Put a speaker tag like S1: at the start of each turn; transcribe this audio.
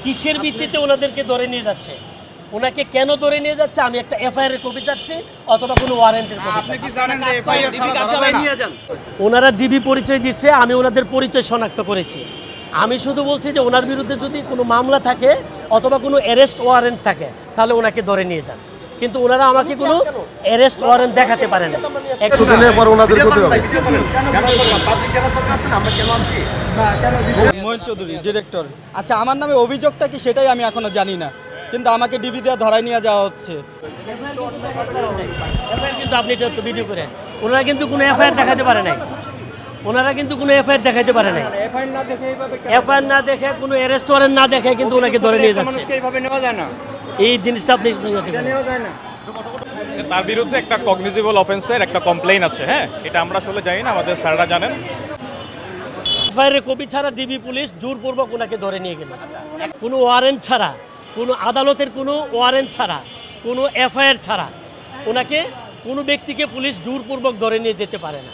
S1: কিসের ভিত্তিতে ওনাদেরকে ধরে নিয়ে যাচ্ছে, ওনাকে কেন ধরে নিয়ে যাচ্ছে? আমি একটা এফআইআর এর কপি চাচ্ছি অথবা কোনো ওয়ারেন্টের কপি
S2: আপনি
S1: চাচ্ছি।
S2: কি জানেন যে এফআইআর ছাড়া ধরা যায় না?
S1: ওনারা ডিবি পরিচয় দিচ্ছে, আমি ওনাদের পরিচয় শনাক্ত করেছি। আমি শুধু বলছি যে ওনার বিরুদ্ধে যদি কোনো মামলা থাকে অথবা কোনো অ্যারেস্ট ওয়ারেন্ট থাকে তাহলে ওনাকে ধরে নিয়ে যান, কিন্তু ওনারা আমাকে কোনো অ্যারেস্ট ওয়ারেন্ট দেখাতে পারে না।
S3: দিনের পর ওনাদের ক্ষতি হবে।
S4: মোহন চৌধুরী, ডিরেক্টর। আচ্ছা, আমার নামে অভিযোগটা কি সেটাই আমি এখনো জানি না, কিন্তু আমাকে ডিবি দিয়ে ধরায় নিয়ে যাওয়া হচ্ছে।
S1: কিন্তু আপনি এটা তো ভিডিও করেন, ওনারা কিন্তু কোনো এফআইআর দেখাতে পারে নাই, ওনারা কিন্তু কোনো এফআইআর দেখাতে পারে নাই। এফআইআর না দেখে কোনো অ্যারেস্ট ওয়ারেন্ট না দেখে কিন্তু ওনাকে ধরে নিয়ে যাচ্ছে। এই জিনিসটা আপনি
S5: তার বিরুদ্ধে একটা কগনিজেবল অফেন্সের একটা কমপ্লেইন আছে। হ্যাঁ, এটা আমরা আসলে জানি না, আমাদের স্যাররা জানেন।
S1: এফআইআর কপি ছাড়া ডিবি পুলিশ জোরপূর্বক ওনাকে ধরে নিয়ে গেল, কোনো ওয়ারেন্ট ছাড়া, কোনো আদালতের কোনো ওয়ারেন্ট ছাড়া, কোনো এফআইআর ছাড়া ওনাকে কোনো ব্যক্তিকে পুলিশ জোরপূর্বক ধরে নিয়ে যেতে পারে না।